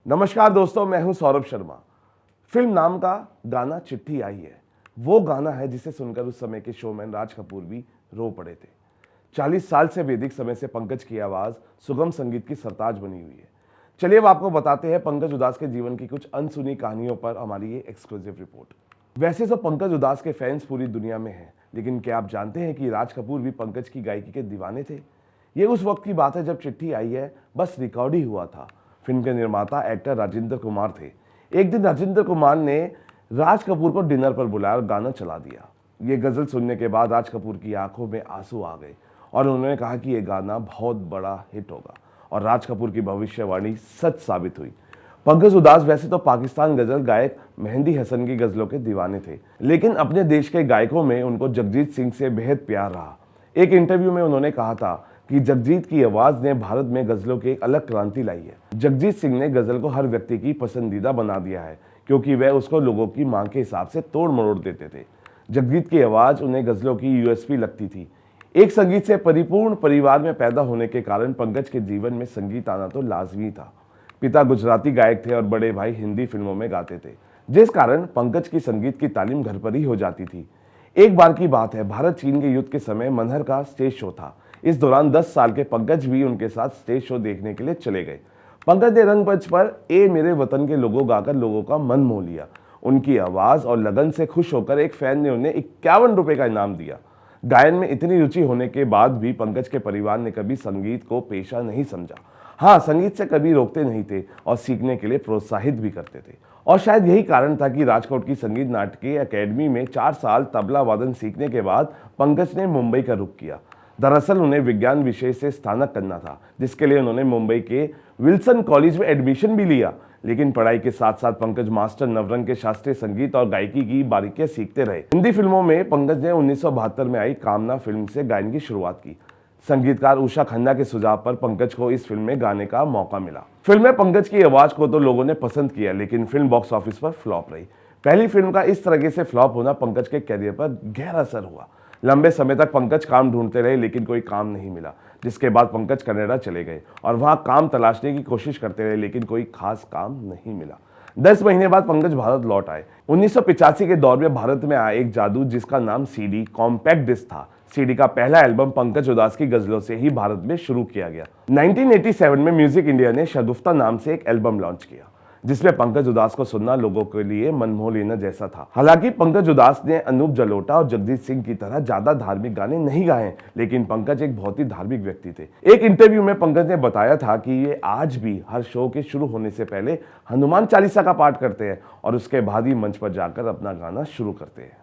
नमस्कार दोस्तों, मैं हूं सौरभ शर्मा। फिल्म नाम का गाना चिट्ठी आई है, वो गाना है जिसे सुनकर उस समय के शोमैन राज कपूर भी रो पड़े थे। 40 साल से वैदिक समय से पंकज की आवाज सुगम संगीत की सरताज बनी हुई है। चलिए अब आपको बताते हैं पंकज उदास के जीवन की कुछ अनसुनी कहानियों पर हमारी ये एक्सक्लूसिव रिपोर्ट। वैसे तो पंकज उदास के फैंस पूरी दुनिया में हैं, लेकिन क्या आप जानते हैं कि राज कपूर भी पंकज की गायकी के दीवाने थे? ये उस वक्त की बात है जब चिट्ठी आई है बस रिकॉर्ड ही हुआ था। फिल्म के निर्माता एक्टर राजेंद्र कुमार थे। एक दिन राजेंद्र कुमार ने राज कपूर को डिनर पर बुलाया और गाना चला दिया। ये गजल सुनने के बाद राज कपूर की आंखों में आंसू आ गए और उन्होंने कहा कि ये गाना बहुत बड़ा हिट होगा, और राज कपूर की भविष्यवाणी सच साबित हुई। पंकज उदास वैसे तो पाकिस्तान गजल गायक मेहंदी हसन की गजलों के दीवाने थे, लेकिन अपने देश के गायकों में उनको जगजीत सिंह से बेहद प्यार रहा। एक इंटरव्यू में उन्होंने कहा था कि जगजीत की आवाज ने भारत में गजलों की एक अलग क्रांति लाई है। जगजीत सिंह ने गजल को हर व्यक्ति की पसंदीदा बना दिया है, क्योंकि वह उसको लोगों की मांग के हिसाब से तोड़ मरोड़ देते थे। जगजीत की आवाज उन्हें गजलों की यूएसपी लगती थी। एक संगीत से परिपूर्ण परिवार में पैदा होने के कारण पंकज के जीवन में संगीत आना तो लाजमी था। पिता गुजराती गायक थे और बड़े भाई हिंदी फिल्मों में गाते थे, जिस कारण पंकज की संगीत की तालीम घर पर ही हो जाती थी। एक बार की बात है, भारत चीन के युद्ध के समय मनहर का स्टेज शो था। इस दौरान 10 साल के पंकज भी उनके साथ स्टेज शो देखने के लिए चले गए। पंकज ने रंगमंच पर ए मेरे वतन के लोगों गाकर लोगों का मन मोह लिया। उनकी आवाज और लगन से खुश होकर एक फैन ने उन्हें 51 रुपए का इनाम दिया। गायन में इतनी रुचि होने के बाद भी पंकज के परिवार ने कभी संगीत को पेशा नहीं समझा। हाँ, संगीत से कभी रोकते नहीं थे और सीखने के लिए प्रोत्साहित भी करते थे। और शायद यही कारण था कि राजकोट की संगीत नाटकीय अकेडमी में 4 साल तबला वादन सीखने के बाद पंकज ने मुंबई का रुख किया। दरअसल उन्हें विज्ञान विषय से स्नातक करना था, जिसके लिए उन्होंने मुंबई के विल्सन कॉलेज में एडमिशन भी लिया। लेकिन पढ़ाई के साथ साथ पंकज मास्टर नवरंग के शास्त्रीय संगीत और गायकी की बारीकियां सीखते रहे। हिंदी फिल्मों में पंकज ने 1972 में आई कामना फिल्म से गायन की शुरुआत की। संगीतकार उषा खन्ना के सुझाव पर पंकज को इस फिल्म में गाने का मौका मिला। फिल्म में पंकज की आवाज को तो लोगों ने पसंद किया, लेकिन फिल्म बॉक्स ऑफिस पर फ्लॉप रही। पहली फिल्म का इस तरीके से फ्लॉप होना पंकज के कैरियर पर गहरा असर हुआ। लंबे समय तक पंकज काम ढूंढते रहे, लेकिन कोई काम नहीं मिला, जिसके बाद पंकज कनाडा चले गए और वहां काम तलाशने की कोशिश करते रहे, लेकिन कोई खास काम नहीं मिला। 10 महीने बाद पंकज भारत लौट आए। 1985 के दौर में भारत में आया एक जादू जिसका नाम सीडी कॉम्पैक्ट डिस्क था। सीडी का पहला एल्बम पंकज उदास की गजलों से ही भारत में शुरू किया गया। 1987 में म्यूजिक इंडिया ने शगुफ्ता नाम से एक एल्बम लॉन्च किया, जिसमें पंकज उदास को सुनना लोगों के लिए मनमोह लेना जैसा था। हालांकि पंकज उदास ने अनूप जलोटा और जगजीत सिंह की तरह ज्यादा धार्मिक गाने नहीं गाए, लेकिन पंकज एक बहुत ही धार्मिक व्यक्ति थे। एक इंटरव्यू में पंकज ने बताया था कि ये आज भी हर शो के शुरू होने से पहले हनुमान चालीसा का पाठ करते हैं और उसके बाद ही मंच पर जाकर अपना गाना शुरू करते हैं।